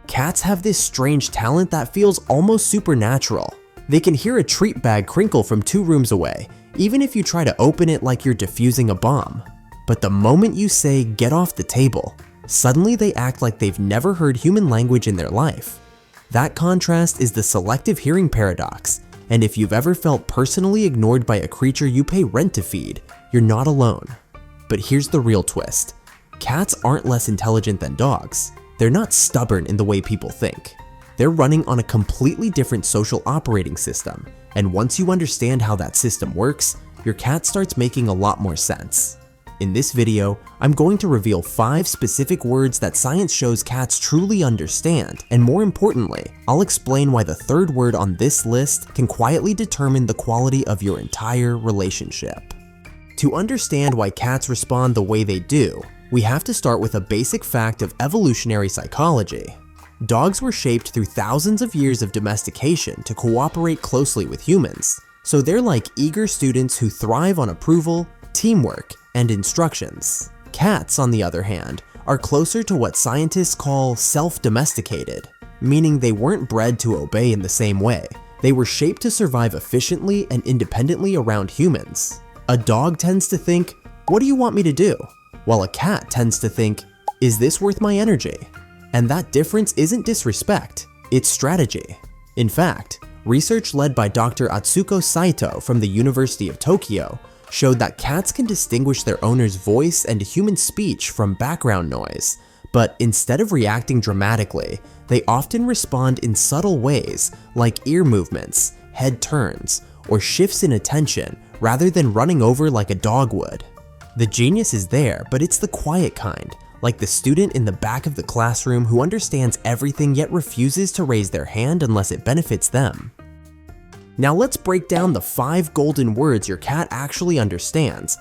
Cats have this strange talent that feels almost supernatural. They can hear a treat bag crinkle from 2 rooms away, even if you try to open it like you're defusing a bomb. But the moment you say, "get off the table," suddenly they act like they've never heard human language in their life. That contrast is the selective hearing paradox, and if you've ever felt personally ignored by a creature you pay rent to feed, you're not alone. But here's the real twist. Cats aren't less intelligent than dogs. They're not stubborn in the way people think. They're running on a completely different social operating system, and once you understand how that system works, your cat starts making a lot more sense. In this video, I'm going to reveal 5 specific words that science shows cats truly understand, and more importantly, I'll explain why the 3rd word on this list can quietly determine the quality of your entire relationship. To understand why cats respond the way they do, we have to start with a basic fact of evolutionary psychology. Dogs were shaped through thousands of years of domestication to cooperate closely with humans, so they're like eager students who thrive on approval, teamwork, and instructions. Cats, on the other hand, are closer to what scientists call self-domesticated, meaning they weren't bred to obey in the same way. They were shaped to survive efficiently and independently around humans. A dog tends to think, "What do you want me to do?" While a cat tends to think, "Is this worth my energy?" And that difference isn't disrespect, it's strategy. In fact, research led by Dr. Atsuko Saito from the University of Tokyo showed that cats can distinguish their owner's voice and human speech from background noise, but instead of reacting dramatically, they often respond in subtle ways like ear movements, head turns, or shifts in attention rather than running over like a dog would. The genius is there, but it's the quiet kind, like the student in the back of the classroom who understands everything yet refuses to raise their hand unless it benefits them. Now let's break down the 5 golden words your cat actually understands,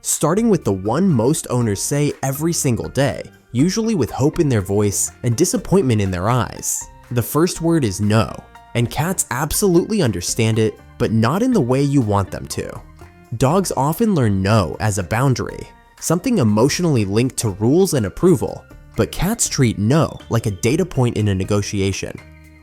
starting with the one most owners say every single day, usually with hope in their voice and disappointment in their eyes. The first word is no, and cats absolutely understand it, but not in the way you want them to. Dogs often learn no as a boundary, something emotionally linked to rules and approval, but cats treat no like a data point in a negotiation.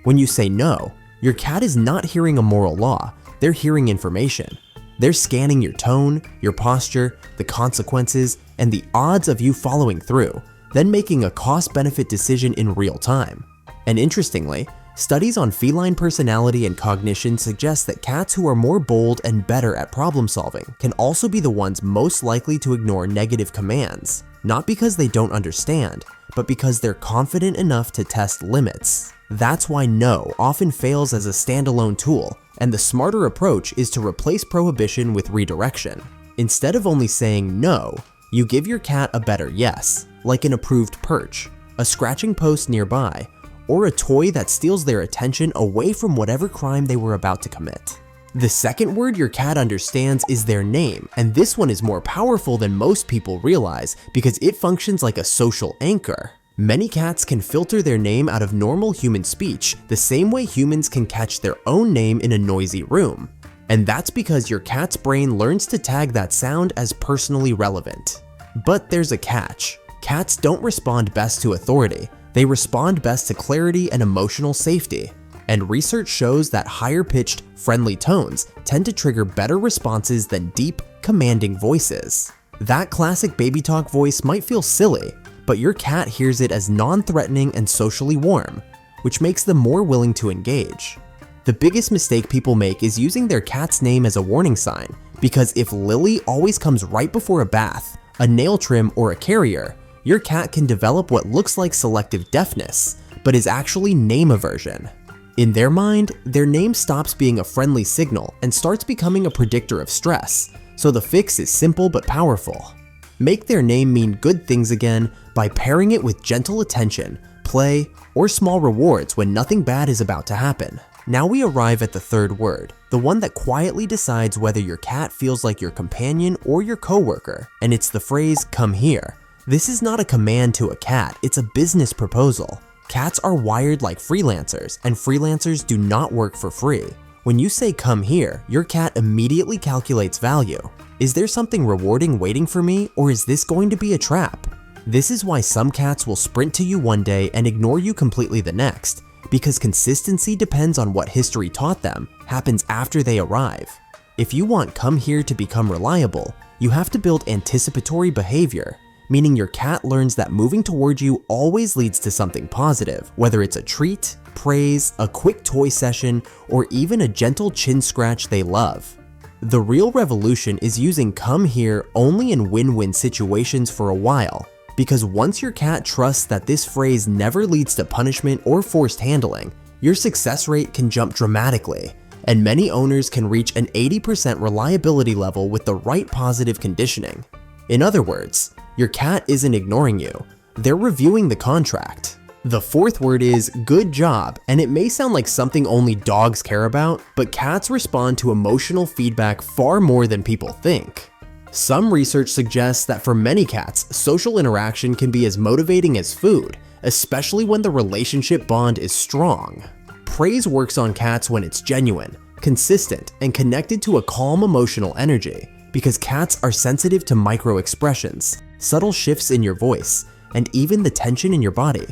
When you say no, your cat is not hearing a moral law, they're hearing information. They're scanning your tone, your posture, the consequences, and the odds of you following through, then making a cost-benefit decision in real time. And interestingly, studies on feline personality and cognition suggest that cats who are more bold and better at problem solving can also be the ones most likely to ignore negative commands, not because they don't understand, but because they're confident enough to test limits. That's why no often fails as a standalone tool, and the smarter approach is to replace prohibition with redirection. Instead of only saying no, you give your cat a better yes, like an approved perch, a scratching post nearby, or a toy that steals their attention away from whatever crime they were about to commit. The second word your cat understands is their name, and this one is more powerful than most people realize because it functions like a social anchor. Many cats can filter their name out of normal human speech the same way humans can catch their own name in a noisy room. And that's because your cat's brain learns to tag that sound as personally relevant. But there's a catch. Cats don't respond best to authority. They respond best to clarity and emotional safety. And research shows that higher-pitched, friendly tones tend to trigger better responses than deep, commanding voices. That classic baby talk voice might feel silly, but your cat hears it as non-threatening and socially warm, which makes them more willing to engage. The biggest mistake people make is using their cat's name as a warning sign, because if Lily always comes right before a bath, a nail trim, or a carrier, your cat can develop what looks like selective deafness, but is actually name aversion. In their mind, their name stops being a friendly signal and starts becoming a predictor of stress, so the fix is simple but powerful. Make their name mean good things again by pairing it with gentle attention, play, or small rewards when nothing bad is about to happen. Now we arrive at the third word, the one that quietly decides whether your cat feels like your companion or your coworker, and it's the phrase, "come here." This is not a command to a cat, it's a business proposal. Cats are wired like freelancers, and freelancers do not work for free. When you say "come here," your cat immediately calculates value. Is there something rewarding waiting for me, or is this going to be a trap? This is why some cats will sprint to you one day and ignore you completely the next, because consistency depends on what history taught them happens after they arrive. If you want come here to become reliable, you have to build anticipatory behavior, meaning your cat learns that moving toward you always leads to something positive, whether it's a treat, praise, a quick toy session, or even a gentle chin scratch they love. The real revolution is using come here only in win-win situations for a while, because once your cat trusts that this phrase never leads to punishment or forced handling, your success rate can jump dramatically, and many owners can reach an 80% reliability level with the right positive conditioning. In other words, your cat isn't ignoring you, they're reviewing the contract. The fourth word is good job, and it may sound like something only dogs care about, but cats respond to emotional feedback far more than people think. Some research suggests that for many cats, social interaction can be as motivating as food, especially when the relationship bond is strong. Praise works on cats when it's genuine, consistent, and connected to a calm emotional energy, because cats are sensitive to micro-expressions, subtle shifts in your voice, and even the tension in your body.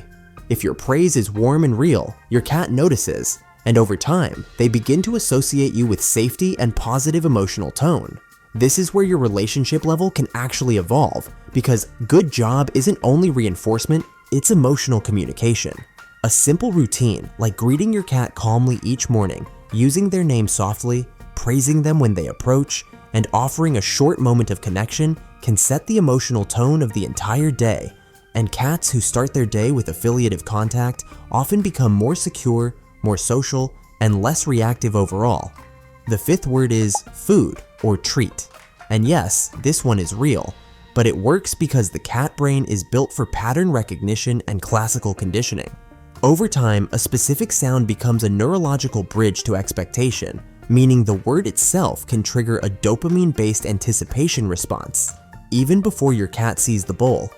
If your praise is warm and real, your cat notices, and over time, they begin to associate you with safety and positive emotional tone. This is where your relationship level can actually evolve, because good job isn't only reinforcement, it's emotional communication. A simple routine, like greeting your cat calmly each morning, using their name softly, praising them when they approach, and offering a short moment of connection can set the emotional tone of the entire day, and cats who start their day with affiliative contact often become more secure, more social, and less reactive overall. The fifth word is food or treat. And yes, this one is real, but it works because the cat brain is built for pattern recognition and classical conditioning. Over time, a specific sound becomes a neurological bridge to expectation, meaning the word itself can trigger a dopamine-based anticipation response, even before your cat sees the bowl.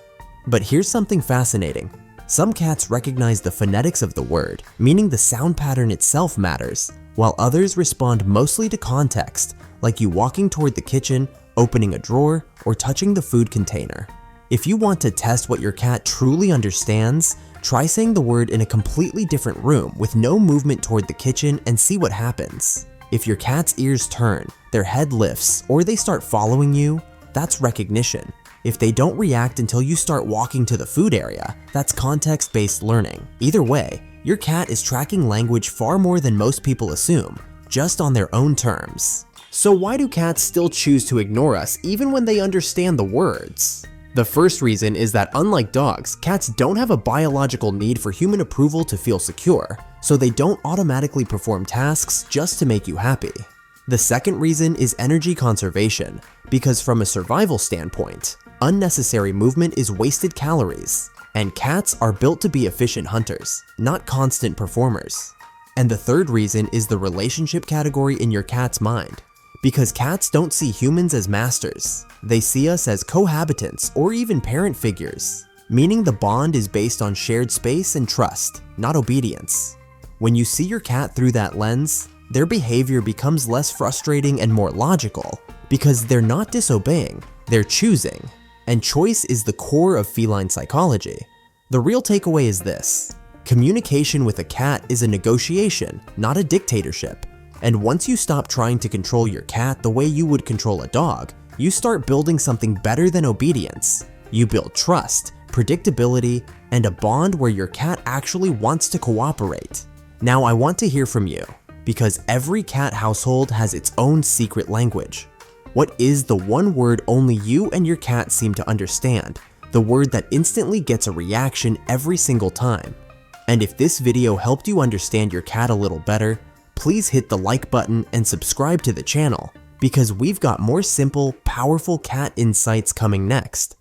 But here's something fascinating. Some cats recognize the phonetics of the word, meaning the sound pattern itself matters, while others respond mostly to context, like you walking toward the kitchen, opening a drawer, or touching the food container. If you want to test what your cat truly understands, try saying the word in a completely different room with no movement toward the kitchen and see what happens. If your cat's ears turn, their head lifts, or they start following you, that's recognition. If they don't react until you start walking to the food area, that's context-based learning. Either way, your cat is tracking language far more than most people assume, just on their own terms. So why do cats still choose to ignore us even when they understand the words? The first reason is that unlike dogs, cats don't have a biological need for human approval to feel secure, so they don't automatically perform tasks just to make you happy. The second reason is energy conservation, because from a survival standpoint, unnecessary movement is wasted calories, and cats are built to be efficient hunters, not constant performers. And the third reason is the relationship category in your cat's mind, because cats don't see humans as masters, they see us as cohabitants or even parent figures, meaning the bond is based on shared space and trust, not obedience. When you see your cat through that lens, their behavior becomes less frustrating and more logical, because they're not disobeying, they're choosing. And choice is the core of feline psychology. The real takeaway is this: communication with a cat is a negotiation, not a dictatorship. And once you stop trying to control your cat the way you would control a dog, you start building something better than obedience. You build trust, predictability, and a bond where your cat actually wants to cooperate. Now I want to hear from you, because every cat household has its own secret language. What is the one word only you and your cat seem to understand? The word that instantly gets a reaction every single time. And if this video helped you understand your cat a little better, please hit the like button and subscribe to the channel, because we've got more simple, powerful cat insights coming next.